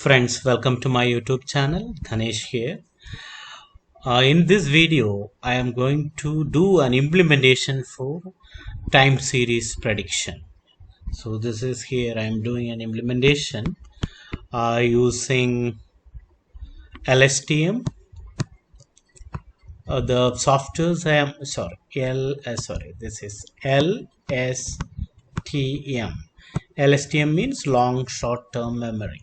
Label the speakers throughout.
Speaker 1: Friends, welcome to my YouTube channel. Dhanesh here. In this video, I am going to do an implementation for time series prediction. So this is here I am doing an implementation using LSTM. The softwares I am this is LSTM. LSTM means long short term memory.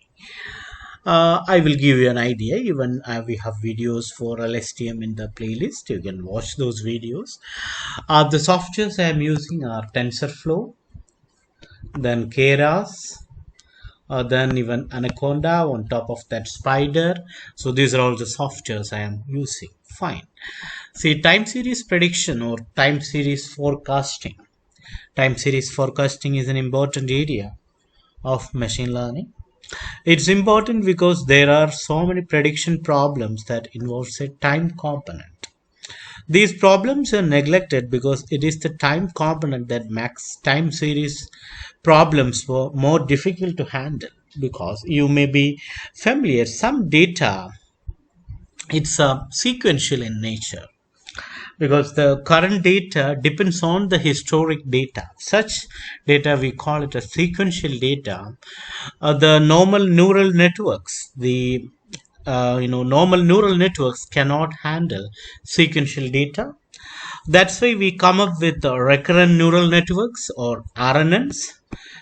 Speaker 1: I will give you an idea. Even we have videos for LSTM in the playlist. You can watch those videos. The softwares I am using are TensorFlow, then Keras, then even Anaconda, on top of that Spider. So these are all the softwares I am using. Fine. See, time series prediction or time series forecasting. Time series forecasting is an important area of machine learning. It's important because there are so many prediction problems that involves a time component. These problems are neglected because it is the time component that makes time series problems more difficult to handle. Because you may be familiar, some data it's sequential in nature because the current data depends on the historic data. Such data we call it a sequential data. The normal neural networks, the normal neural networks cannot handle sequential data. That's why we come up with recurrent neural networks or RNNs.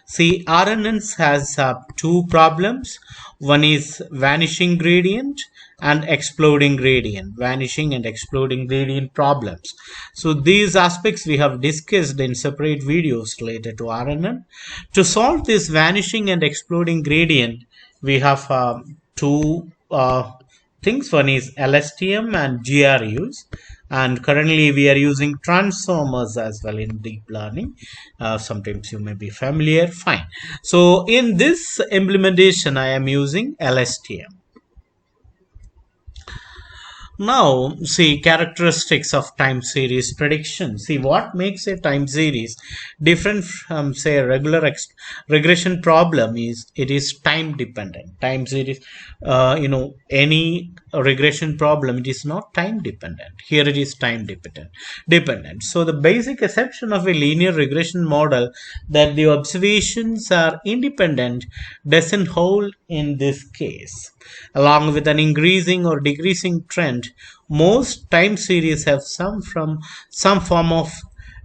Speaker 1: See, RNNs has two problems. One is vanishing gradient and exploding gradient, vanishing and exploding gradient problems. So these aspects we have discussed in separate videos related to RNN. To solve this vanishing and exploding gradient, we have two things. One is LSTM and GRUs, and currently we are using transformers as well in deep learning. Sometimes you may be familiar. Fine. So in this implementation I am using LSTM. Now, see characteristics of time series prediction. See what makes a time series different from say a regular regression problem is it is time dependent. Time series, any regression problem it is not time dependent. Here it is time dependent. So the basic assumption of a linear regression model that the observations are independent doesn't hold in this case. Along with an increasing or decreasing trend, most time series have some form of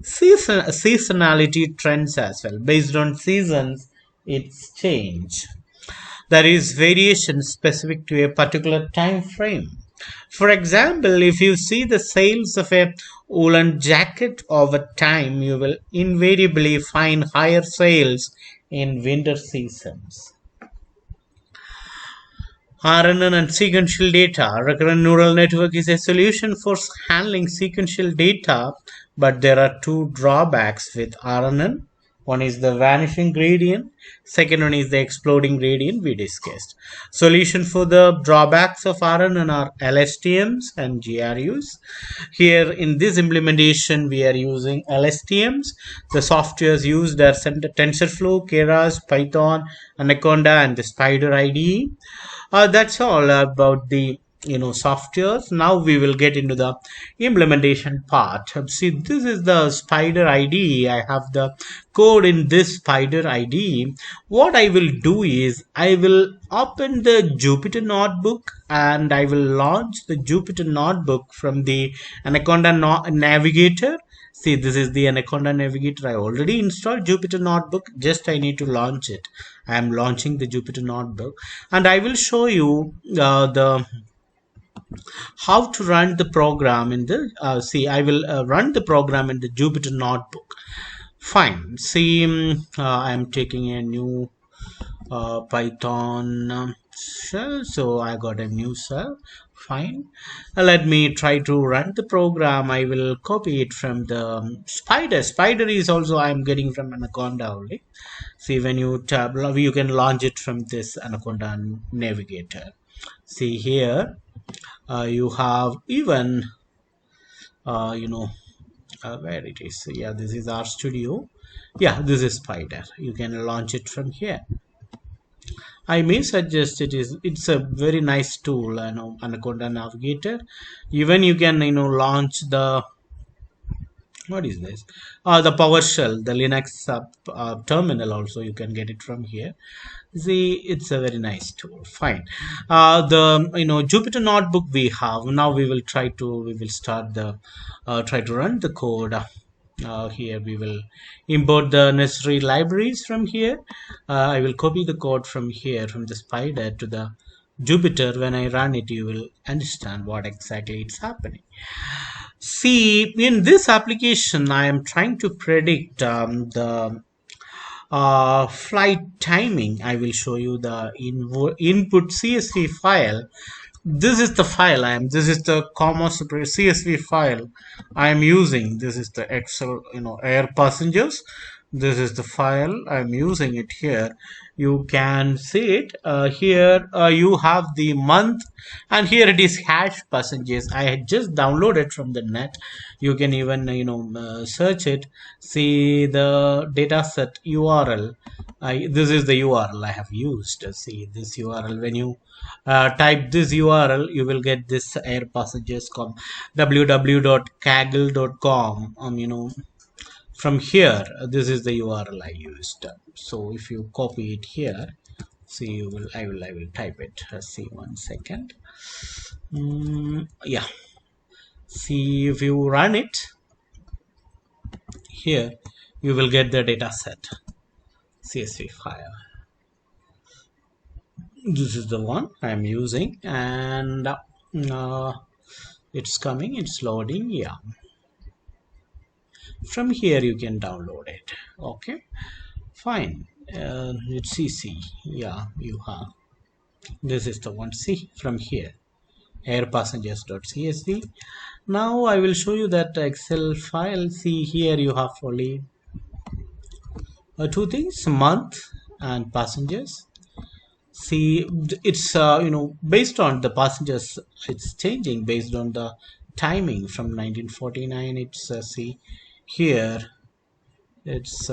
Speaker 1: seasonality trends as well. Based on seasons, it's change. There is variation specific to a particular time frame. For example, if you see the sales of a woolen jacket over time, you will invariably find higher sales in winter seasons. RNN and sequential data. Recurrent neural network is a solution for handling sequential data, but there are two drawbacks with RNN. One is the vanishing gradient. Second one is the exploding gradient we discussed. Solution for the drawbacks of RNN are LSTMs and GRUs. Here in this implementation we are using LSTMs. The softwares used are TensorFlow, Keras, Python, Anaconda and the Spider IDE. That's all about the softwares. Now we will get into the implementation part. See, this is the Spider IDE. I have the code in this Spider IDE. What I will do is I will open the Jupyter notebook and I will launch the Jupyter notebook from the Anaconda navigator. See, this is the Anaconda navigator. I already installed Jupyter notebook. Just I need to launch it. I am launching the Jupyter notebook and I will show you how to run the program in the I will run the program in the Jupyter notebook. Fine. See, I am taking a new Python shell, so I got a new cell. Fine. Let me try to run the program. I will copy it from the Spider. Spider is also I am getting from Anaconda only. See, when you tab, you can launch it from this Anaconda navigator. See here, you have even where it is. Yeah, this is our studio. Yeah, this is Spider. You can launch it from here. I may suggest it's a very nice tool, Anaconda Navigator. Even you can launch the, what is this? The PowerShell, the Linux terminal also you can get it from here. See, it's a very nice tool. Fine. The Jupyter notebook we have now. We will start the try to run the code. Here we will import the necessary libraries from here. I will copy the code from here from the spider to the Jupyter. When I run it, you will understand what exactly it's happening. See, in this application, I am trying to predict the flight timing. I will show you the input CSV file. This is the file this is the comma separate CSV file I am using. This is the Excel, air passengers. This is the file I'm using it here. You can see it here. You have the month, and here it is hash passengers. I had just downloaded from the net. You can even search it. See the dataset URL. This is the URL I have used. See this URL. When you type this URL, you will get this air passengers.com, www.kaggle.com. From here, this is the URL I used. So if you copy it here, see, I will type it. See, 1 second. Yeah. See, if you run it here, you will get the data set CSV file. This is the one I'm using, and it's coming, it's loading. Yeah, from here you can download it. Okay, fine. It's CC. Yeah, you have, this is the one. See, from here, airpassengers.csv. Now I will show you that Excel file. See, here you have only two things, month and passengers. See, it's based on the passengers, it's changing based on the timing from 1949. It's see here, it's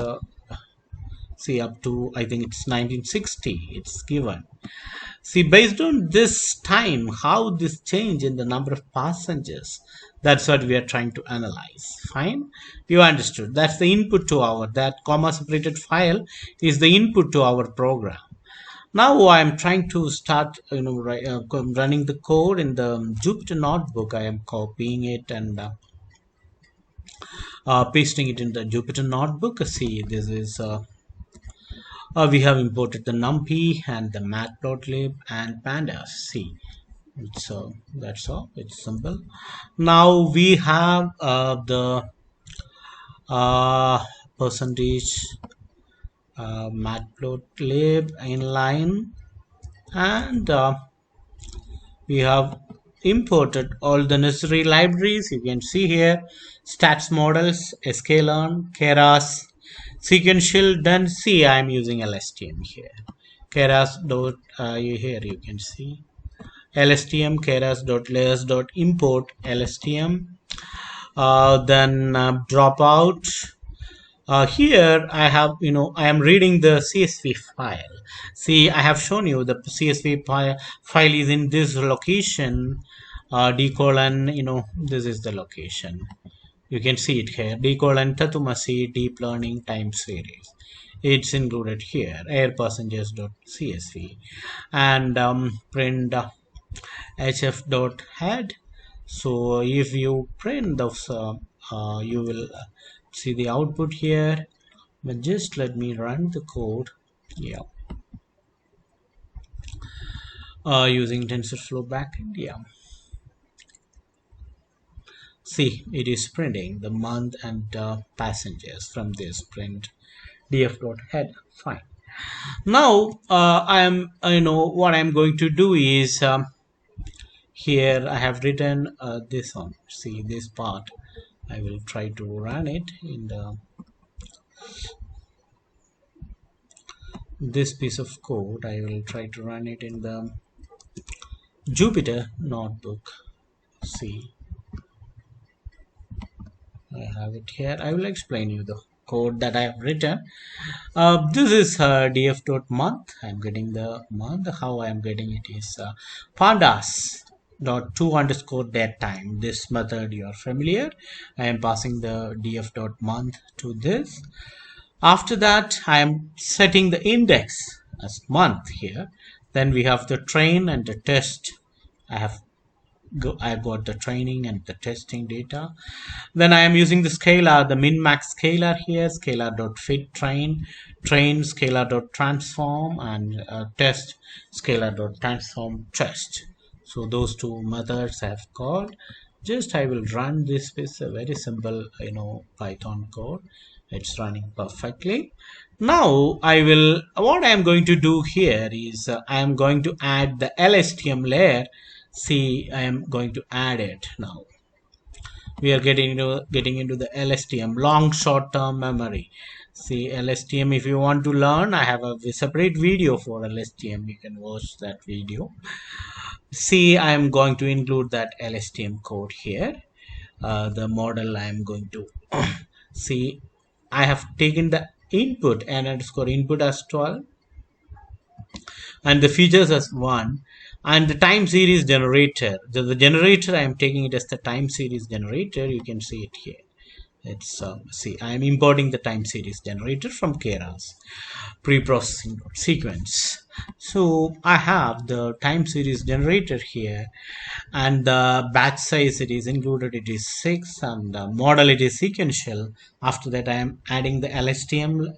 Speaker 1: see up to, I think it's 1960 it's given. See, based on this time, how this change in the number of passengers, that's what we are trying to analyze. Fine, you understood. That's the input to our, that comma separated file is the input to our program. Now I am trying to start running the code in the Jupyter notebook. I am copying it and pasting it in the Jupyter notebook. See, this is we have imported the numpy and the matplotlib and pandas. See, it's that's all, it's simple. Now we have the percentage matplotlib inline, and we have imported all the necessary libraries. You can see here, stats models, sklearn, Keras, sequential. Then see, I am using LSTM here. Keras dot here you can see LSTM, Keras dot layers dot import LSTM. Then dropout. Here I have, I am reading the CSV file. See, I have shown you the CSV file is in this location, d colon, this is the location. You can see it here, d colon Tatumasi deep learning time series. It's included here, airpassengers.csv, and print hf.head. So if you print those, you will see the output here. But just let me run the code. Yeah, using TensorFlow backend. Yeah, see, it is printing the month and passengers from this print df.head. Fine. Now I am, what I'm going to do is, here I have written this one. See, this part I will try to run it in the this piece of code. I will try to run it in the Jupyter notebook. See, I have it here. I will explain you the code that I have written. This is df.month. I'm getting the month. How I am getting it is pandas dot to underscore dead time. This method you are familiar. I am passing the df.month to this. After that, I am setting the index as month here. Then we have the train and the test. I got the training and the testing data. Then I am using the scalar, the min-max scalar here, scalar.fit train scalar.transform, and test scalar.transform test. So those two methods I have called. Just I will run this with a very simple, Python code. It's running perfectly. Now what I am going to do here is I am going to add the LSTM layer. See, I am going to add it now. We are getting into the LSTM, long short term memory. See, LSTM, if you want to learn, I have a separate video for LSTM. You can watch that video. See, I am going to include that LSTM code here. The model I am going to see, I have taken the input and underscore input as 12 and the features as 1, and the time series generator. The generator, I am taking it as the time series generator. You can see it here. It's see, I am importing the time series generator from Keras pre-processing sequence. So I have the time series generator here, and the batch size it is included, it is 6, and the model it is sequential. After that, I am adding the LSTM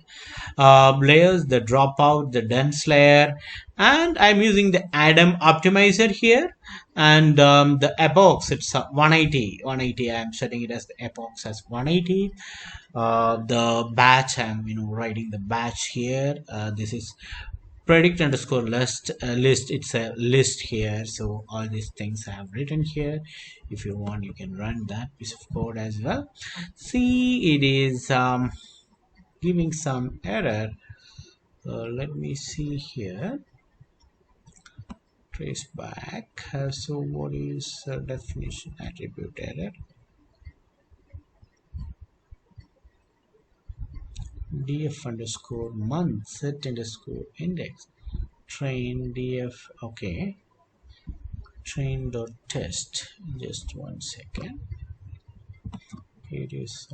Speaker 1: layers, the dropout, the dense layer, and I'm using the Adam optimizer here, and the epochs, it's 180. I'm setting it as the epochs as 180. The batch, I'm writing the batch here. This is predict underscore list. It's a list here, so all these things I have written here. If you want, you can run that piece of code as well. See, it is giving some error. Let me see here. Trace back. So what is definition attribute error? df underscore month set underscore index train df. Okay, train dot test. Just 1 second. It is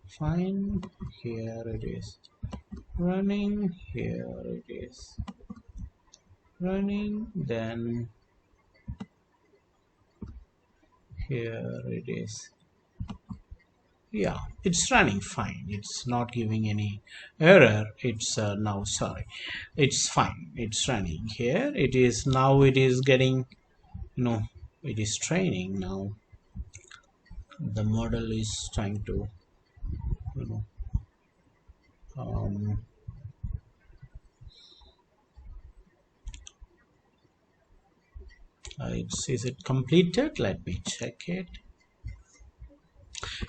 Speaker 1: fine. Here it is running. Here it is running. Then here it is. Yeah, it's running fine. It's not giving any error. It's now, sorry, it's fine. It's running here. It is now, it is getting, it is training now. The model is trying to, is it completed? Let me check it.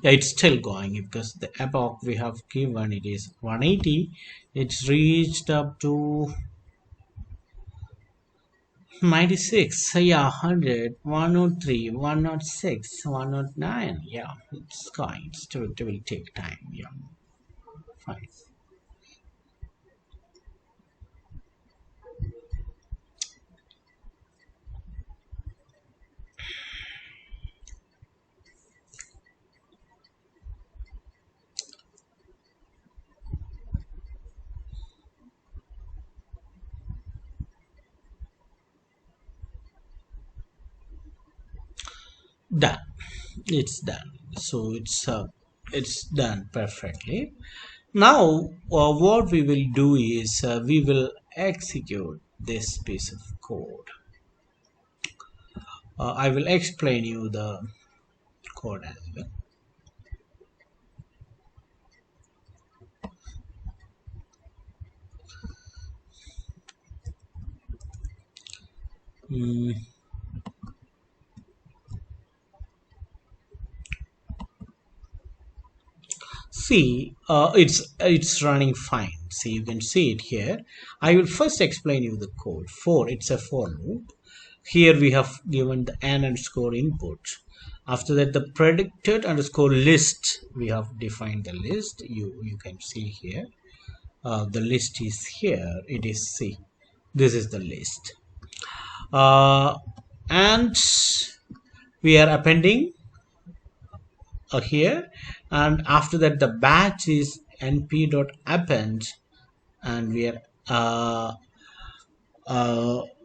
Speaker 1: Yeah, it's still going because the epoch we have given, it is 180. It's reached up to 96. So yeah, 100, 103, 106, 109. Yeah, it's going. It will take time. Yeah, fine. Done. It's done. So it's done perfectly. Now what we will do is we will execute this piece of code. I will explain you the code as well. See, it's running fine. See, you can see it here. I will first explain you the code. It's a for loop. Here we have given the n underscore input. After that, the predicted underscore list, we have defined the list. You can see here, the list is here. It is C. This is the list, and we are appending here, and after that the batch is np.append, and we are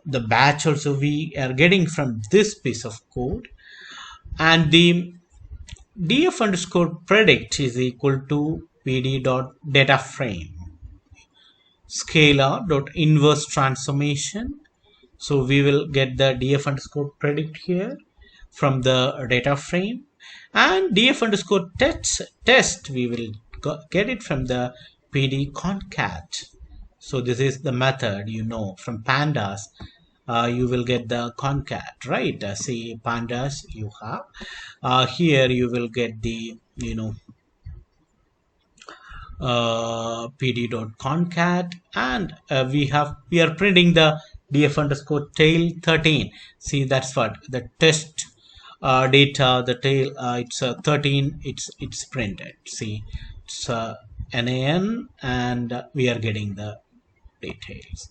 Speaker 1: the batch also we are getting from this piece of code, and the df underscore predict is equal to pd dot data frame scalar dot inverse transformation. So we will get the df underscore predict here from the data frame, and df underscore test we will get it from the pd concat. So this is the method, from pandas. You will get the concat, right? See, pandas you have here. You will get the pd.concat, and we are printing the df underscore tail 13. See, that's what the test data, the tail, it's 13, it's printed. See, it's nan, and we are getting the details.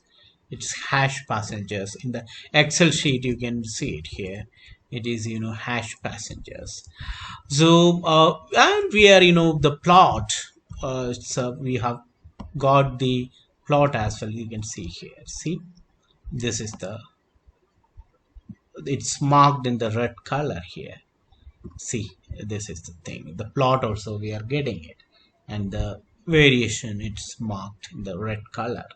Speaker 1: It's hash passengers. In the excel sheet you can see it here. It is hash passengers. So and we are the plot, so we have got the plot as well. You can see here. See, this is it's marked in the red color here. See, this is the thing, the plot also we are getting it, and the variation, it's marked in the red color.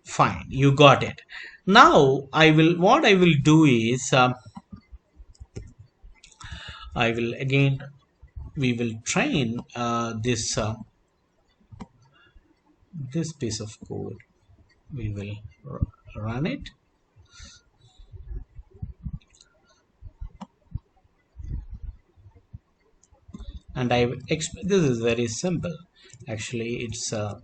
Speaker 1: Fine, you got it. Now what I will do is we will train this piece of code. We will run it, and I will explain. This is very simple. Actually, it's a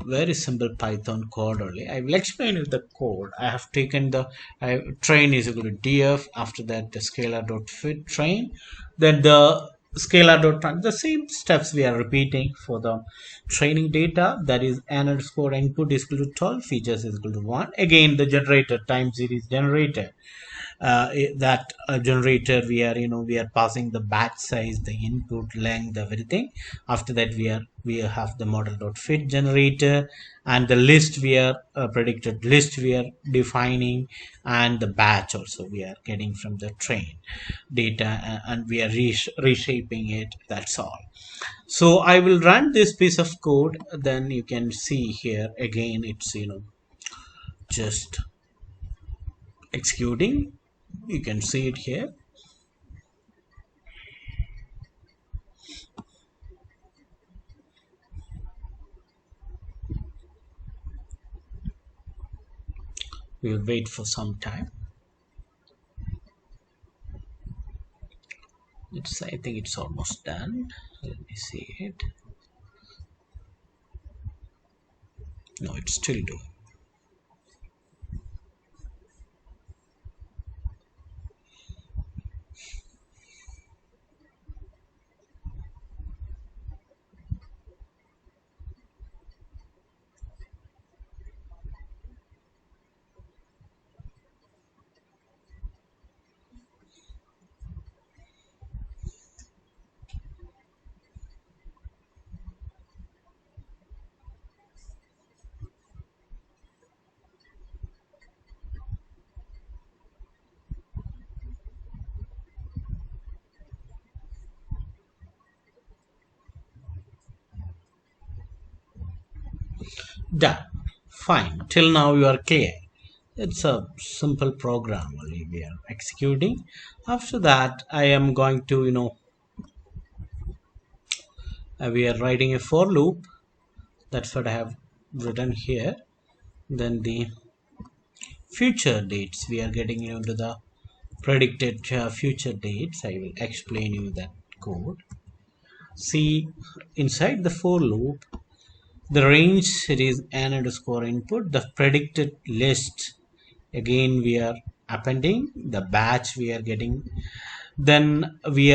Speaker 1: very simple Python code only. I will explain you the code. I have taken the train is equal to df. After that, the scalar dot fit train. Then the scalar dot the same steps we are repeating for the training data. That is n underscore input is equal to 12, features is equal to 1. Again, the generator time series generator. That generator, we are passing the batch size, the input length, everything. After that, we have the model dot fit generator, and the list we are predicted list we are defining, and the batch also we are getting from the train data, and we are reshaping it. That's all. So I will run this piece of code. Then you can see here again, it's just executing. You can see it here. We will wait for some time. I think it's almost done. Let me see it. No, it's still doing. Done. Fine. Till now you are clear. It's a simple program only we are executing. After that, I am going to we are writing a for loop. That's what I have written here. Then the future dates, we are getting into the predicted future dates. I will explain you that code. See, inside the for loop, the range, it is n underscore input. The predicted list, again we are appending. The batch we are getting Then we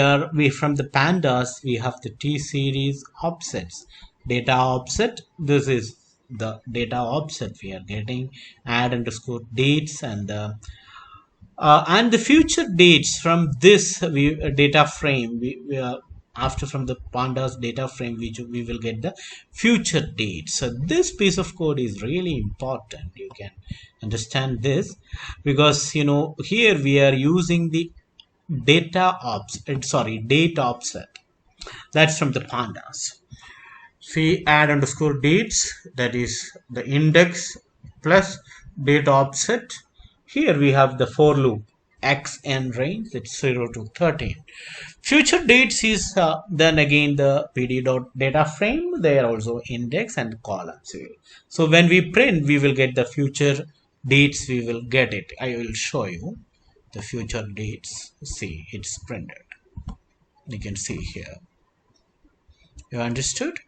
Speaker 1: from the pandas we have the T series offsets, data offset. This is the data offset we are getting, add underscore dates, and the future dates from this data frame. After from the pandas data frame, we will get the future dates. So this piece of code is really important. You can understand this because here we are using the date offset. That's from the pandas. See, add underscore dates, that is the index plus date offset. Here we have the for loop x n range, that's 0 to 13. Future dates is then again the pd dot data frame. They are also index and columns. So when we print, we will get the future dates. We will get it. I will show you the future dates. See, it's printed. You can see here. You understood?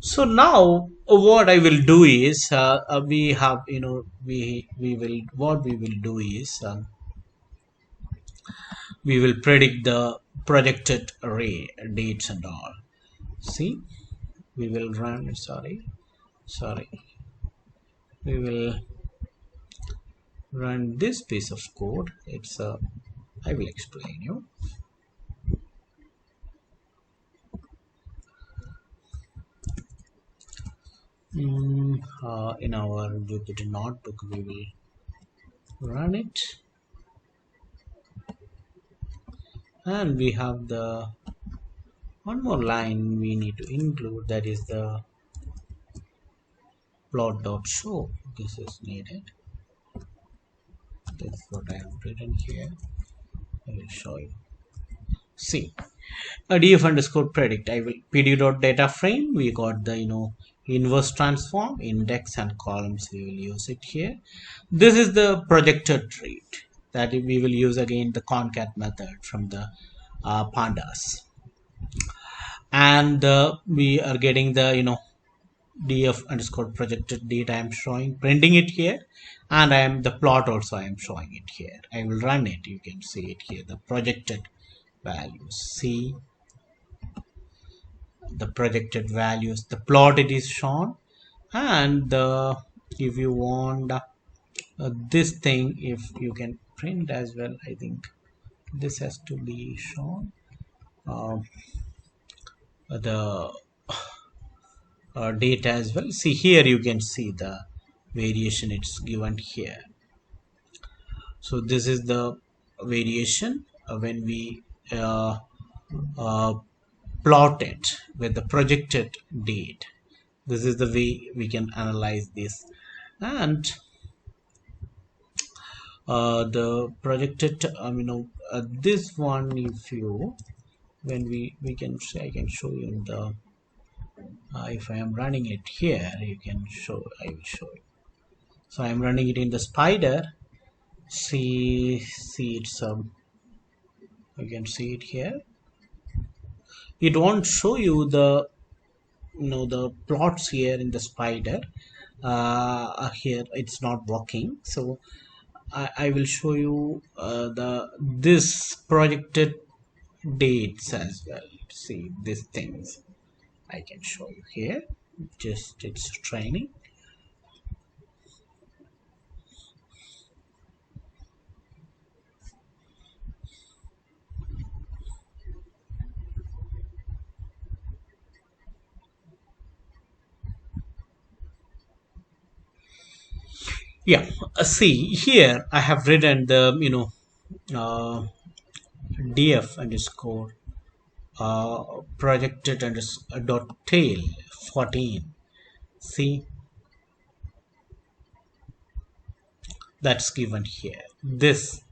Speaker 1: So now what I will do is we have we will what we will do is we will predict the projected array dates and all. See, we will run. Sorry. We will run this piece of code. It's I will explain you. In our Jupyter notebook, we will run it, and we have the one more line we need to include, that is the plot.show. This is needed. That's what I have written here. I will show you. See, a df underscore predict. I will pd dot data frame. We got the inverse transform, index and columns. We will use it here. This is the projected rate that we will use again the concat method from the pandas, and we are getting the df underscore projected data. I am showing, printing it here, and I am the plot also I am showing it here. I will run it. You can see it here, the projected values. See the projected values, the plot it is shown, and if you want this thing, if you can print as well, I think this has to be shown. The data as well. See here, you can see the variation it's given here. So this is the variation when we plot it with the projected date. This is the way we can analyze this. And the projected this one, if you when we can say, I can show you in the if I am running it here, you can show, I will show you. So I am running it in the spider. See it's you can see it here. It won't show you the the plots here in the spider. Here it's not working, so I will show you this projected dates as well. See these things I can show you here. Just it's training. Yeah, see here I have written the df underscore projected dot tail 14. See, that's given here. This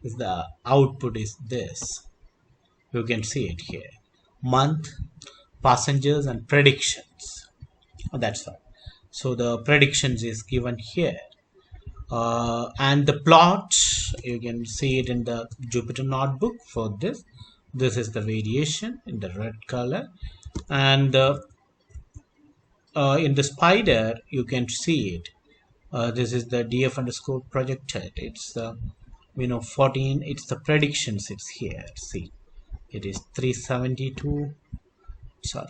Speaker 1: is the output is this. You can see it here. Month, passengers, and predictions. That's all. So the predictions is given here. And the plot, you can see it in the Jupyter notebook for this. This is the variation in the red color, and in the spider you can see it. This is the df underscore projected. It's We know 14, it's the predictions, it's here. See, it is 372. Sorry,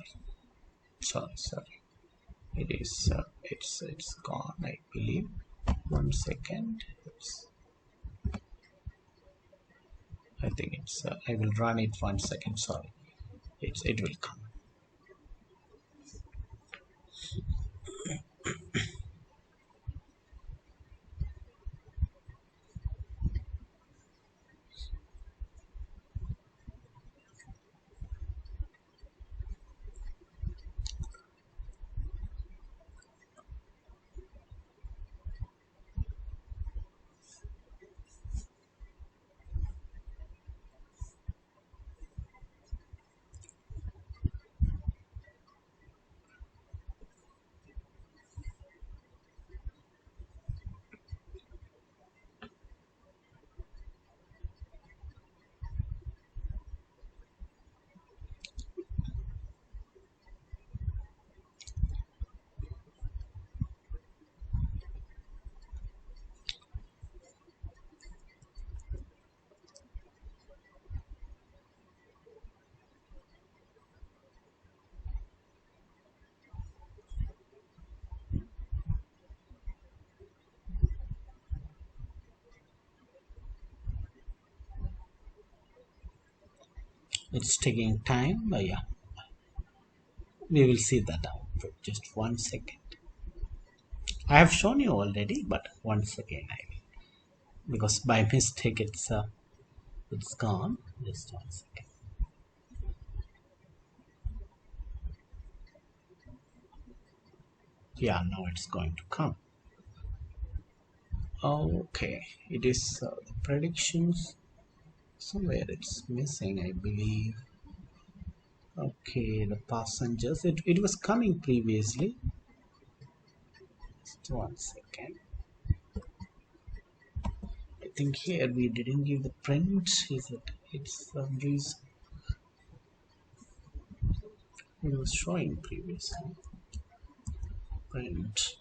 Speaker 1: it is it's gone, I believe. 1 second. I think it's I will run it 1 second. Sorry, it will come. It's taking time, but yeah, we will see that output. Just 1 second. I have shown you already, but once again I will, because by mistake it's gone. Just 1 second. Yeah, now it's going to come. Okay, it is the predictions. Somewhere it's missing, I believe. Okay, the passengers. It was coming previously. Just 1 second. I think here we didn't give the print. Is it? It's some reason it was showing previously. Print.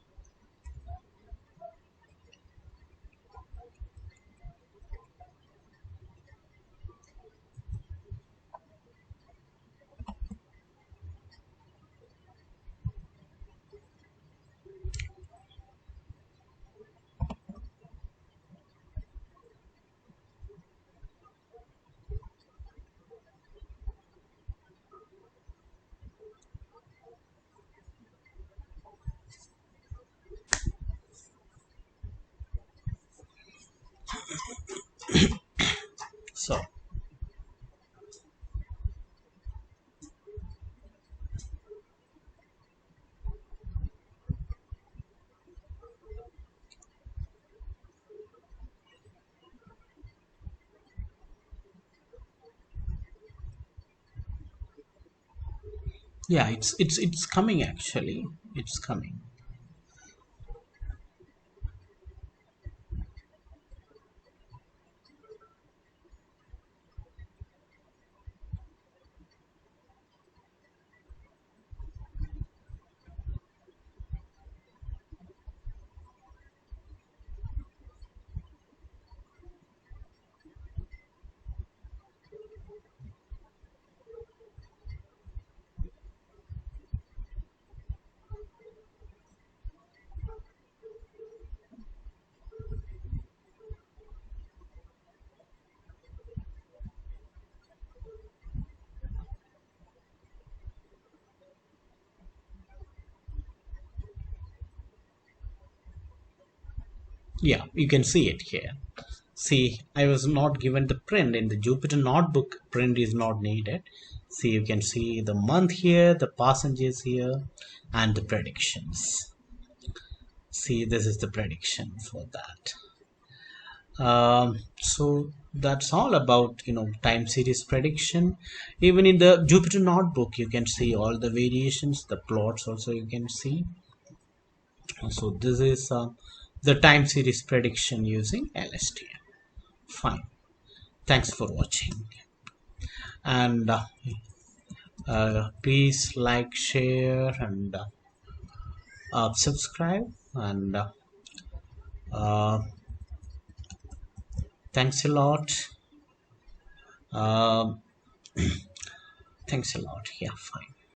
Speaker 1: So yeah, it's coming actually. It's coming. Yeah, you can see it here. See, I was not given the print in the Jupyter notebook. Print is not needed. See, you can see the month here, the passengers here, and the predictions. See, this is the prediction for that. So that's all about time series prediction. Even in the Jupyter notebook, you can see all the variations, the plots also you can see. So this is the time series prediction using LSTM. Fine. Thanks for watching, and please like, share, and subscribe, and uh, Thanks a lot. Um, Thanks a lot. Yeah, fine.